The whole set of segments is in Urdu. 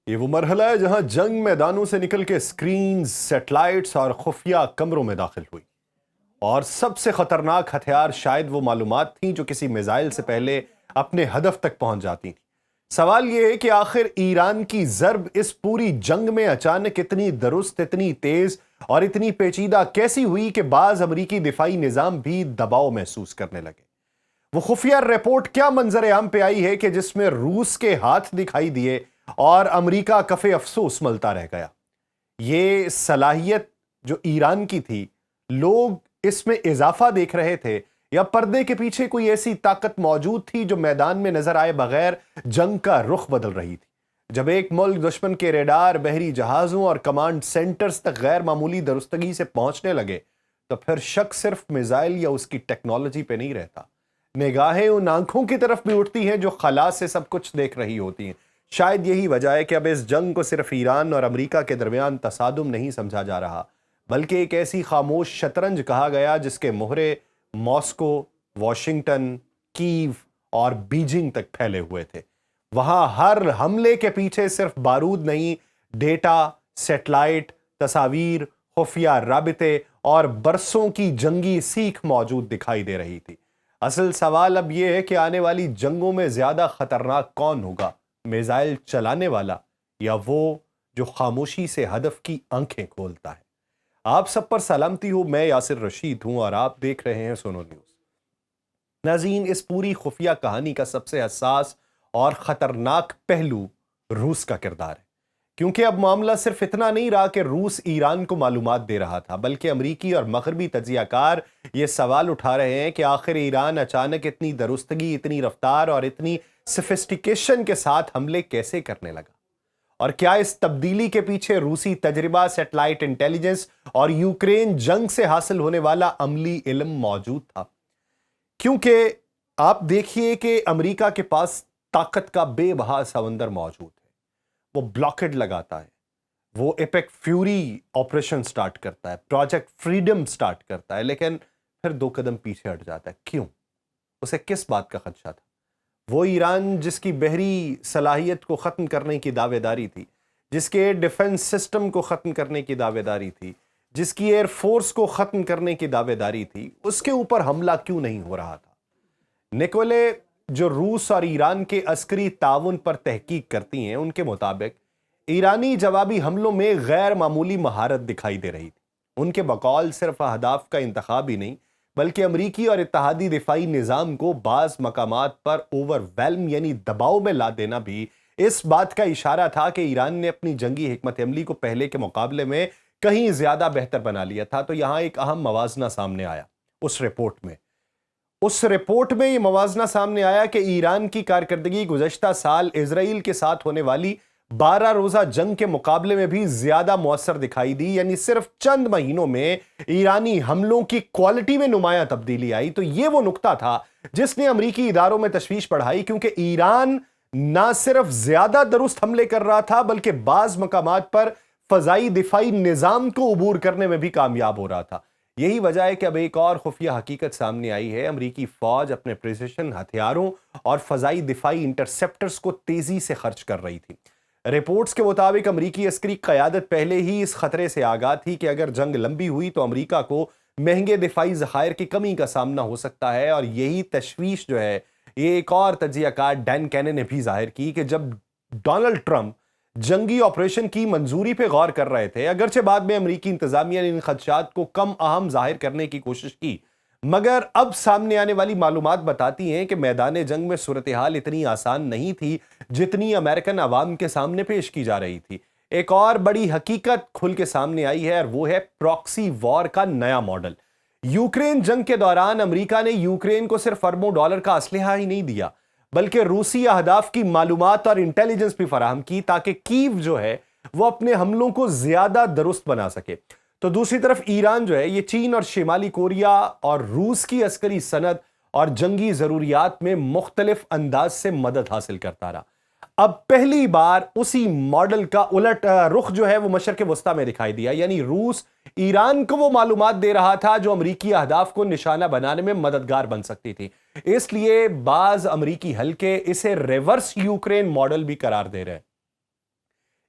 یہ وہ مرحلہ ہے جہاں جنگ میدانوں سے نکل کے سکرینز، سیٹلائٹس اور خفیہ کمروں میں داخل ہوئی، اور سب سے خطرناک ہتھیار شاید وہ معلومات تھیں جو کسی میزائل سے پہلے اپنے ہدف تک پہنچ جاتی تھیں۔ سوال یہ ہے کہ آخر ایران کی ضرب اس پوری جنگ میں اچانک اتنی درست، اتنی تیز اور اتنی پیچیدہ کیسی ہوئی کہ بعض امریکی دفاعی نظام بھی دباؤ محسوس کرنے لگے۔ وہ خفیہ رپورٹ کیا منظر عام پہ آئی ہے کہ جس میں روس کے ہاتھ دکھائی دیے اور امریکہ کف افسوس ملتا رہ گیا۔ یہ صلاحیت جو ایران کی تھی، لوگ اس میں اضافہ دیکھ رہے تھے یا پردے کے پیچھے کوئی ایسی طاقت موجود تھی جو میدان میں نظر آئے بغیر جنگ کا رخ بدل رہی تھی؟ جب ایک ملک دشمن کے ریڈار، بحری جہازوں اور کمانڈ سینٹرز تک غیر معمولی درستگی سے پہنچنے لگے تو پھر شک صرف میزائل یا اس کی ٹیکنالوجی پہ نہیں رہتا، نگاہیں ان آنکھوں کی طرف بھی اٹھتی ہیں جو خلا سے سب کچھ دیکھ رہی ہوتی ہیں۔ شاید یہی وجہ ہے کہ اب اس جنگ کو صرف ایران اور امریکہ کے درمیان تصادم نہیں سمجھا جا رہا، بلکہ ایک ایسی خاموش شطرنج کہا گیا جس کے مہرے ماسکو، واشنگٹن، کیو اور بیجنگ تک پھیلے ہوئے تھے۔ وہاں ہر حملے کے پیچھے صرف بارود نہیں، ڈیٹا، سیٹلائٹ، تصاویر، خفیہ رابطے اور برسوں کی جنگی سیکھ موجود دکھائی دے رہی تھی۔ اصل سوال اب یہ ہے کہ آنے والی جنگوں میں زیادہ خطرناک کون ہوگا، میزائل چلانے والا یا وہ جو خاموشی سے ہدف کی آنکھیں کھولتا ہے؟ آپ سب پر سلامتی ہو، میں یاسر رشید ہوں اور آپ دیکھ رہے ہیں سونو نیوز۔ ناظرین، اس پوری خفیہ کہانی کا سب سے حساس اور خطرناک پہلو روس کا کردار ہے، کیونکہ اب معاملہ صرف اتنا نہیں رہا کہ روس ایران کو معلومات دے رہا تھا، بلکہ امریکی اور مغربی تجزیہ کار یہ سوال اٹھا رہے ہیں کہ آخر ایران اچانک اتنی درستگی، اتنی رفتار اور اتنی سفسٹیکیشن کے ساتھ حملے کیسے کرنے لگا؟ اور کیا اس تبدیلی کے پیچھے روسی تجربہ، سیٹلائٹ انٹیلیجنس اور یوکرین جنگ سے حاصل ہونے والا عملی علم موجود تھا؟ کیونکہ آپ دیکھیے کہ امریکہ کے پاس طاقت کا بے بہا سمندر موجود ہے۔ وہ بلاکڈ لگاتا ہے، وہ ایپک فیوری آپریشن سٹارٹ کرتا ہے، پروجیکٹ فریڈم سٹارٹ کرتا ہے، لیکن پھر 2 قدم پیچھے ہٹ جاتا ہے۔ کیوں؟ اسے کس بات کا خدشہ تھا؟ وہ ایران جس کی بحری صلاحیت کو ختم کرنے کی دعوے داری تھی، جس کے ڈیفنس سسٹم کو ختم کرنے کی دعوے داری تھی، جس کی ایئر فورس کو ختم کرنے کی دعوے داری تھی، اس کے اوپر حملہ کیوں نہیں ہو رہا تھا؟ نکولے جو روس اور ایران کے عسکری تعاون پر تحقیق کرتی ہیں، ان کے مطابق ایرانی جوابی حملوں میں غیر معمولی مہارت دکھائی دے رہی تھی۔ ان کے بقول صرف اہداف کا انتخاب ہی نہیں، بلکہ امریکی اور اتحادی دفاعی نظام کو بعض مقامات پر اوور ویلم یعنی دباؤ میں لا دینا بھی اس بات کا اشارہ تھا کہ ایران نے اپنی جنگی حکمت عملی کو پہلے کے مقابلے میں کہیں زیادہ بہتر بنا لیا تھا۔ تو یہاں ایک اہم موازنہ سامنے آیا اس رپورٹ میں یہ موازنہ سامنے آیا کہ ایران کی کارکردگی گزشتہ سال اسرائیل کے ساتھ ہونے والی 12 روزہ جنگ کے مقابلے میں بھی زیادہ مؤثر دکھائی دی، یعنی صرف چند مہینوں میں ایرانی حملوں کی کوالٹی میں نمایاں تبدیلی آئی۔ تو یہ وہ نقطہ تھا جس نے امریکی اداروں میں تشویش بڑھائی، کیونکہ ایران نہ صرف زیادہ درست حملے کر رہا تھا بلکہ بعض مقامات پر فضائی دفاعی نظام کو عبور کرنے میں بھی کامیاب ہو رہا تھا۔ یہی وجہ ہے کہ اب ایک اور خفیہ حقیقت سامنے آئی ہے۔ امریکی فوج اپنے پریسیشن ہتھیاروں اور فضائی دفاعی انٹرسیپٹرز کو تیزی سے خرچ کر رہی تھی۔ رپورٹس کے مطابق امریکی عسکری قیادت پہلے ہی اس خطرے سے آگاہ تھی کہ اگر جنگ لمبی ہوئی تو امریکہ کو مہنگے دفاعی ذخائر کی کمی کا سامنا ہو سکتا ہے، اور یہی تشویش جو ہے یہ ایک اور تجزیہ کار ڈین کینن نے بھی ظاہر کی کہ جب ڈونلڈ ٹرمپ جنگی آپریشن کی منظوری پہ غور کر رہے تھے، اگرچہ بعد میں امریکی انتظامیہ نے ان خدشات کو کم اہم ظاہر کرنے کی کوشش کی، مگر اب سامنے آنے والی معلومات بتاتی ہیں کہ میدان جنگ میں صورتحال اتنی آسان نہیں تھی جتنی امریکن عوام کے سامنے پیش کی جا رہی تھی۔ ایک اور بڑی حقیقت کھل کے سامنے آئی ہے اور وہ ہے پراکسی وار کا نیا ماڈل۔ یوکرین جنگ کے دوران امریکہ نے یوکرین کو صرف اربوں ڈالر کا اسلحہ ہی نہیں دیا، بلکہ روسی اہداف کی معلومات اور انٹیلیجنس بھی فراہم کی تاکہ کیو جو ہے وہ اپنے حملوں کو زیادہ درست بنا سکے۔ تو دوسری طرف ایران جو ہے یہ چین اور شمالی کوریا اور روس کی عسکری صنعت اور جنگی ضروریات میں مختلف انداز سے مدد حاصل کرتا رہا۔ اب پہلی بار اسی ماڈل کا الٹ رخ جو ہے وہ مشرق وسطیٰ میں دکھائی دیا، یعنی روس ایران کو وہ معلومات دے رہا تھا جو امریکی اہداف کو نشانہ بنانے میں مددگار بن سکتی تھی۔ اس لیے بعض امریکی حلقے اسے ریورس یوکرین ماڈل بھی قرار دے رہے ہیں۔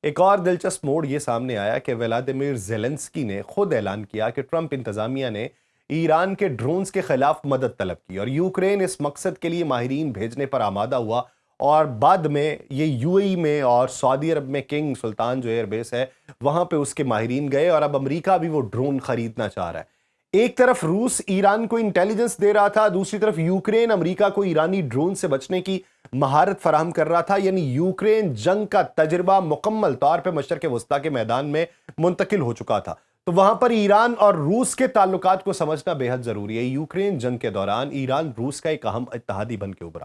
ایک اور دلچسپ موڑ یہ سامنے آیا کہ ولادیمیر زیلنسکی نے خود اعلان کیا کہ ٹرمپ انتظامیہ نے ایران کے ڈرونز کے خلاف مدد طلب کی اور یوکرین اس مقصد کے لیے ماہرین بھیجنے پر آمادہ ہوا، اور بعد میں یہ یو اے ای میں اور سعودی عرب میں کنگ سلطان جو ایئر بیس ہے وہاں پہ اس کے ماہرین گئے، اور اب امریکہ بھی وہ ڈرون خریدنا چاہ رہا ہے۔ ایک طرف روس ایران کو انٹیلیجنس دے رہا تھا، دوسری طرف یوکرین امریکہ کو ایرانی ڈرون سے بچنے کی مہارت فراہم کر رہا تھا، یعنی یوکرین جنگ کا تجربہ مکمل طور پہ مشرق وسطیٰ کے میدان میں منتقل ہو چکا تھا۔ تو وہاں پر ایران اور روس کے تعلقات کو سمجھنا بے حد ضروری ہے۔ یوکرین جنگ کے دوران ایران روس کا ایک اہم اتحادی بن کے ابھرا۔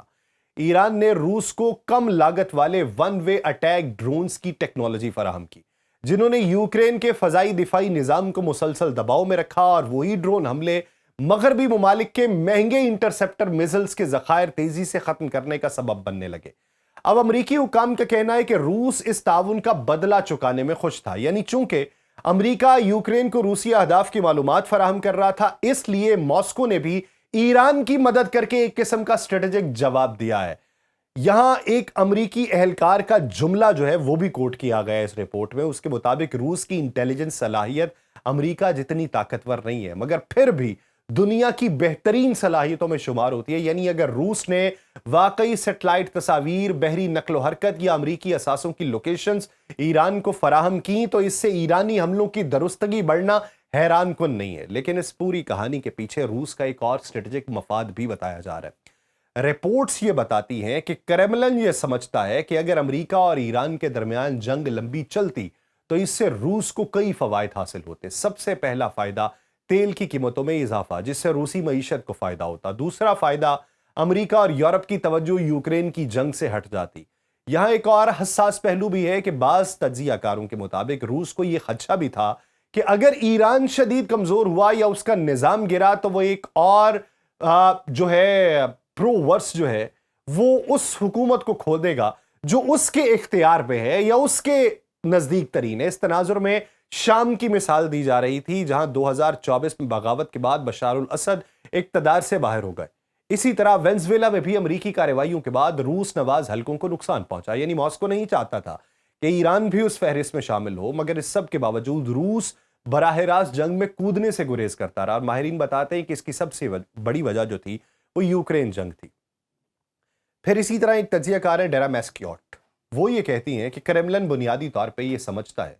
ایران نے روس کو کم لاگت والے ون وے اٹیک ڈرونز کی ٹیکنالوجی فراہم کی، جنہوں نے یوکرین کے فضائی دفاعی نظام کو مسلسل دباؤ میں رکھا، اور وہی ڈرون حملے مغربی ممالک کے مہنگے انٹرسیپٹر میزلز کے ذخائر تیزی سے ختم کرنے کا سبب بننے لگے۔ اب امریکی حکام کا کہنا ہے کہ روس اس تعاون کا بدلہ چکانے میں خوش تھا، یعنی چونکہ امریکہ یوکرین کو روسی اہداف کی معلومات فراہم کر رہا تھا، اس لیے ماسکو نے بھی ایران کی مدد کر کے ایک قسم کا اسٹریٹجک جواب دیا ہے۔ یہاں ایک امریکی اہلکار کا جملہ جو ہے وہ بھی کوٹ کیا گیا ہے اس رپورٹ میں۔ اس کے مطابق روس کی انٹیلیجنس صلاحیت امریکہ جتنی طاقتور نہیں ہے، مگر پھر بھی دنیا کی بہترین صلاحیتوں میں شمار ہوتی ہے۔ یعنی اگر روس نے واقعی سیٹلائٹ تصاویر، بحری نقل و حرکت یا امریکی اثاثوں کی لوکیشنز ایران کو فراہم کی، تو اس سے ایرانی حملوں کی درستگی بڑھنا حیران کن نہیں ہے۔ لیکن اس پوری کہانی کے پیچھے روس کا ایک اور اسٹریٹجک مفاد بھی بتایا جا رہا ہے۔ رپورٹس یہ بتاتی ہیں کہ کرملن یہ سمجھتا ہے کہ اگر امریکہ اور ایران کے درمیان جنگ لمبی چلتی تو اس سے روس کو کئی فوائد حاصل ہوتے۔ سب سے پہلا فائدہ تیل کی قیمتوں میں اضافہ، جس سے روسی معیشت کو فائدہ ہوتا۔ دوسرا فائدہ، امریکہ اور یورپ کی توجہ یوکرین کی جنگ سے ہٹ جاتی۔ یہاں ایک اور حساس پہلو بھی ہے کہ بعض تجزیہ کاروں کے مطابق روس کو یہ خدشہ بھی تھا کہ اگر ایران شدید کمزور ہوا یا اس کا نظام گرا تو وہ ایک اور جو ہے پرو ورس جو ہے وہ اس حکومت کو کھو دے گا جو اس کے اختیار پہ ہے یا اس کے نزدیک ترین ہے۔ اس تناظر میں شام کی مثال دی جا رہی تھی، جہاں 2024 میں بغاوت کے بعد بشار الاسد اقتدار سے باہر ہو گئے۔ اسی طرح وینزویلا میں بھی امریکی کارروائیوں کے بعد روس نواز حلقوں کو نقصان پہنچا، یعنی ماسکو نہیں چاہتا تھا کہ ایران بھی اس فہرست میں شامل ہو، مگر اس سب کے باوجود روس براہ راست جنگ میں کودنے سے گریز کرتا رہا، اور ماہرین بتاتے ہیں کہ اس کی سب سے بڑی وجہ جو تھی وہ یوکرین جنگ تھی۔ پھر اسی طرح ایک تجزیہ کار ہے ڈیرا میسکیوٹ، وہ یہ کہتی ہیں کہ کرملن بنیادی طور پہ یہ سمجھتا ہے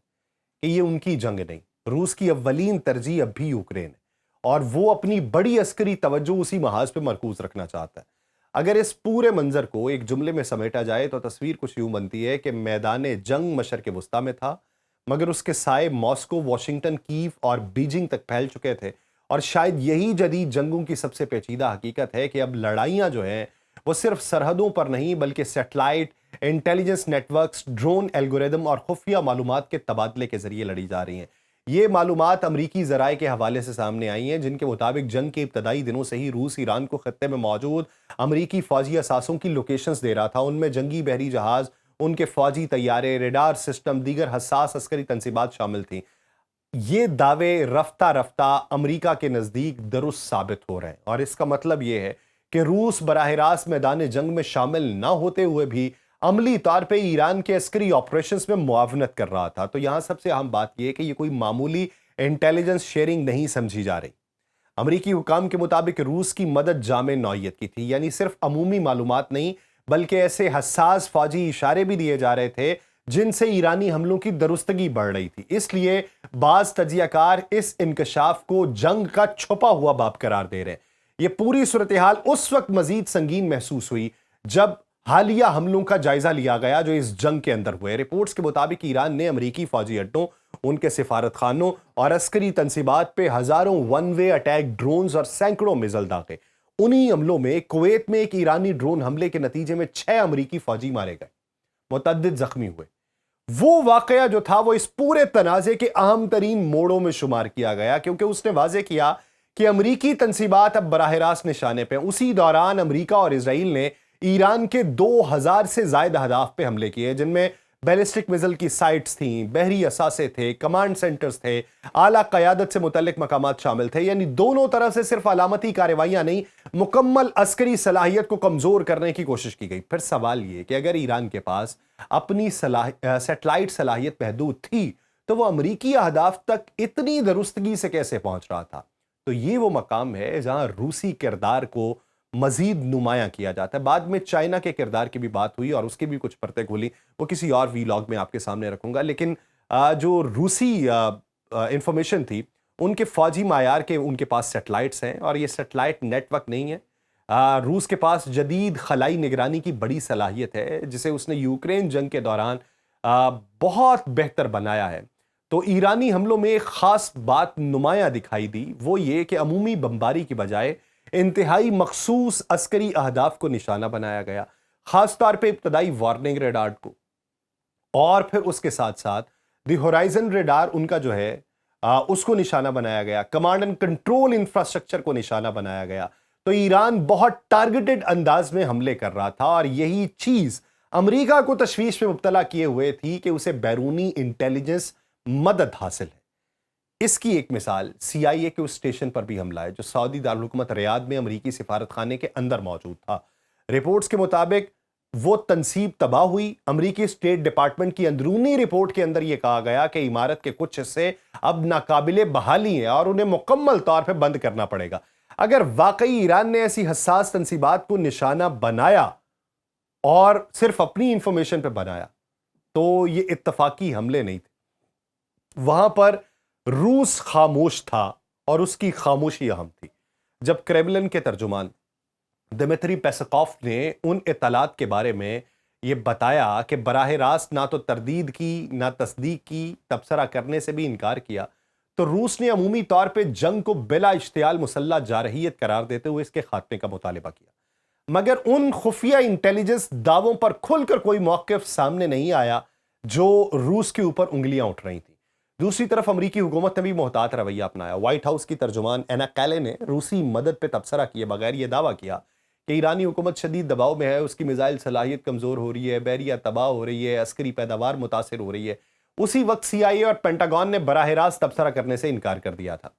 کہ یہ ان کی جنگ نہیں، روس کی اولین ترجیح اب بھی یوکرین ہے، اور وہ اپنی بڑی عسکری توجہ اسی محاذ پہ مرکوز رکھنا چاہتا ہے۔ اگر اس پورے منظر کو ایک جملے میں سمیٹا جائے تو تصویر کچھ یوں بنتی ہے کہ میدان جنگ مشرق وسطیٰ میں تھا، مگر اس کے سائے ماسکو، واشنگٹن، کیو اور بیجنگ تک پھیل چکے تھے، اور شاید یہی جدید جنگوں کی سب سے پیچیدہ حقیقت ہے کہ اب لڑائیاں جو ہیں وہ صرف سرحدوں پر نہیں بلکہ satellite, intelligence networks, drone algorithm اور خفیہ معلومات کے تبادلے کے ذریعے لڑی جا رہی ہیں۔ یہ معلومات امریکی ذرائع کے حوالے سے سامنے آئی ہیں، جن کے مطابق جنگ کے ابتدائی دنوں سے ہی روس ایران کو خطے میں موجود امریکی فوجی اثاثوں کی لوکیشنز دے رہا تھا۔ ان میں جنگی بحری جہاز، ان کے فوجی طیارے، ریڈار سسٹم، دیگر حساس عسکری تنصیبات شامل تھیں۔ یہ دعوے رفتہ رفتہ امریکہ کے نزدیک درست ثابت ہو رہے ہیں، اور اس کا مطلب یہ ہے کہ روس براہ راست میدان جنگ میں شامل نہ ہوتے ہوئے بھی عملی طور پہ ایران کے عسکری آپریشنز میں معاونت کر رہا تھا۔ تو یہاں سب سے اہم بات یہ ہے کہ یہ کوئی معمولی انٹیلیجنس شیئرنگ نہیں سمجھی جا رہی۔ امریکی حکام کے مطابق روس کی مدد جامع نوعیت کی تھی، یعنی صرف عمومی معلومات نہیں بلکہ ایسے حساس فوجی اشارے بھی دیے جا رہے تھے جن سے ایرانی حملوں کی درستگی بڑھ رہی تھی۔ اس لیے بعض تجزیہ کار اس انکشاف کو جنگ کا چھپا ہوا باب قرار دے رہے ہیں۔ یہ پوری صورتحال اس وقت مزید سنگین محسوس ہوئی جب حالیہ حملوں کا جائزہ لیا گیا جو اس جنگ کے اندر ہوئے۔ رپورٹس کے مطابق ایران نے امریکی فوجی اڈوں، ان کے سفارت خانوں اور عسکری تنصیبات پہ ہزاروں ون وے اٹیک ڈرونز اور سینکڑوں میزل داغے۔ انہی حملوں میں کویت میں ایک ایرانی ڈرون حملے کے نتیجے میں 6 امریکی فوجی مارے گئے، متعدد زخمی ہوئے۔ وہ واقعہ جو تھا وہ اس پورے تنازع کے اہم ترین موڑوں میں شمار کیا گیا، کیونکہ اس نے واضح کیا کہ امریکی تنصیبات اب براہ راست نشانے پہ۔ اسی دوران امریکہ اور اسرائیل نے ایران کے 2000 سے زائد اہداف پہ حملے کیے، جن میں بیلسٹک میزل کی سائٹس تھیں، بحری اثاثے تھے، کمانڈ سینٹرز تھے، اعلیٰ قیادت سے متعلق مقامات شامل تھے۔ یعنی دونوں طرف سے صرف علامتی کارروائیاں نہیں مکمل عسکری صلاحیت کو کمزور کرنے کی کوشش کی گئی۔ پھر سوال یہ کہ اگر ایران کے پاس اپنی سیٹلائٹ صلاحیت محدود تھی تو وہ امریکی اہداف تک اتنی درستگی سے کیسے پہنچ رہا تھا؟ تو یہ وہ مقام ہے جہاں روسی کردار کو مزید نمایاں کیا جاتا ہے۔ بعد میں چائنا کے کردار کی بھی بات ہوئی اور اس کی بھی کچھ پرتیں کھلی، وہ کسی اور ویلاگ میں آپ کے سامنے رکھوں گا۔ لیکن جو روسی انفارمیشن تھی، ان کے فوجی معیار کے ان کے پاس سیٹلائٹس ہیں، اور یہ سیٹلائٹ نیٹ ورک نہیں ہے۔ روس کے پاس جدید خلائی نگرانی کی بڑی صلاحیت ہے جسے اس نے یوکرین جنگ کے دوران بہت بہتر بنایا ہے۔ تو ایرانی حملوں میں ایک خاص بات نمایاں دکھائی دی، وہ یہ کہ عمومی بمباری کی بجائے انتہائی مخصوص عسکری اہداف کو نشانہ بنایا گیا، خاص طور پہ ابتدائی وارننگ ریڈار کو، اور پھر اس کے ساتھ ساتھ دی ہورائزن ریڈار ان کا جو ہے اس کو نشانہ بنایا گیا، کمانڈ اینڈ کنٹرول انفراسٹرکچر کو نشانہ بنایا گیا۔ تو ایران بہت ٹارگیٹڈ انداز میں حملے کر رہا تھا، اور یہی چیز امریکہ کو تشویش میں مبتلا کیے ہوئے تھی کہ اسے بیرونی انٹیلیجنس مدد حاصل ہے۔ اس کی ایک مثال سی آئی اے کے اس اسٹیشن پر بھی حملہ ہے جو سعودی دارالحکومت ریاض میں امریکی سفارت خانے کے اندر موجود تھا۔ رپورٹس کے مطابق وہ تنصیب تباہ ہوئی۔ امریکی اسٹیٹ ڈپارٹمنٹ کی اندرونی رپورٹ کے اندر یہ کہا گیا کہ عمارت کے کچھ حصے اب ناقابل بحالی ہیں اور انہیں مکمل طور پہ بند کرنا پڑے گا۔ اگر واقعی ایران نے ایسی حساس تنصیبات کو نشانہ بنایا اور صرف اپنی انفارمیشن پہ بنایا تو یہ اتفاقی حملے نہیں تھے۔ وہاں پر روس خاموش تھا اور اس کی خاموشی اہم تھی۔ جب کریملن کے ترجمان دمتری پیسکوف نے ان اطلاعات کے بارے میں یہ بتایا کہ براہ راست نہ تو تردید کی نہ تصدیق کی، تبصرہ کرنے سے بھی انکار کیا، تو روس نے عمومی طور پہ جنگ کو بلا اشتعال مسلح جارحیت قرار دیتے ہوئے اس کے خاتمے کا مطالبہ کیا۔ مگر ان خفیہ انٹیلیجنس دعووں پر کھل کر کوئی موقف سامنے نہیں آیا جو روس کے اوپر انگلیاں اٹھ رہی تھیں۔ دوسری طرف امریکی حکومت نے بھی محتاط رویہ اپنایا۔ وائٹ ہاؤس کی ترجمان اینا کیلے نے روسی مدد پہ تبصرہ کیے بغیر یہ دعویٰ کیا کہ ایرانی حکومت شدید دباؤ میں ہے، اس کی میزائل صلاحیت کمزور ہو رہی ہے، بحریہ تباہ ہو رہی ہے، عسکری پیداوار متاثر ہو رہی ہے۔ اسی وقت سی آئی اے اور پینٹاگون نے براہ راست تبصرہ کرنے سے انکار کر دیا تھا۔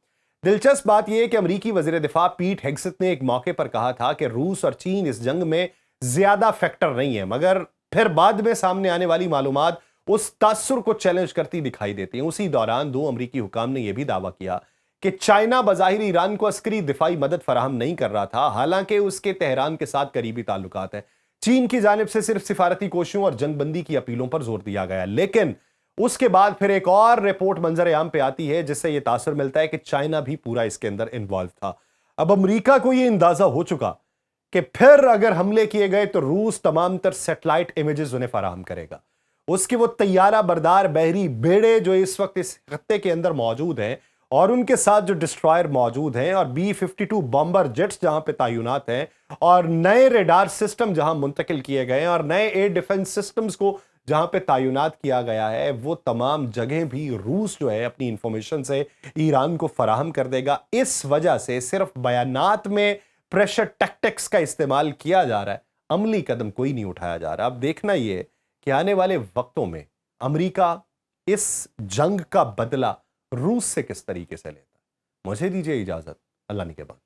دلچسپ بات یہ ہے کہ امریکی وزیر دفاع پیٹ ہیگسٹ نے ایک موقع پر کہا تھا کہ روس اور چین اس جنگ میں زیادہ فیکٹر نہیں ہے، مگر پھر بعد میں سامنے آنے والی معلومات اس تاثر کو چیلنج کرتی دکھائی دیتی ہیں۔ اسی دوران دو امریکی حکام نے یہ بھی دعویٰ کیا کہ چائنا بظاہر ایران کو عسکری دفاعی مدد فراہم نہیں کر رہا تھا، حالانکہ اس کے تہران کے ساتھ قریبی تعلقات ہیں۔ چین کی جانب سے صرف سفارتی کوششوں اور جنگ بندی کی اپیلوں پر زور دیا گیا، لیکن اس کے بعد پھر ایک اور رپورٹ منظر عام پہ آتی ہے جس سے یہ تاثر ملتا ہے کہ چائنا بھی پورا اس کے اندر انوالو تھا۔ اب امریکہ کو یہ اندازہ ہو چکا کہ پھر اگر حملے کیے گئے تو روس تمام تر سیٹلائٹ امیجز انہیں فراہم کرے گا۔ اس کے وہ طیارہ بردار بحری بیڑے جو اس وقت اس خطے کے اندر موجود ہیں اور ان کے ساتھ جو ڈسٹرائر موجود ہیں اور B-52 بامبر جیٹس جہاں پہ تعینات ہیں اور نئے ریڈار سسٹم جہاں منتقل کیے گئے ہیں اور نئے ایئر ڈیفنس سسٹمز کو جہاں پہ تعینات کیا گیا ہے، وہ تمام جگہیں بھی روس جو ہے اپنی انفارمیشن سے ایران کو فراہم کر دے گا۔ اس وجہ سے صرف بیانات میں پریشر ٹیکٹکس کا استعمال کیا جا رہا ہے، عملی قدم کوئی نہیں اٹھایا جا رہا۔ اب دیکھنا یہ کہ آنے والے وقتوں میں امریکہ اس جنگ کا بدلہ روس سے کس طریقے سے لیتا ہے۔ مجھے دیجیے اجازت، اللہ نگہبان۔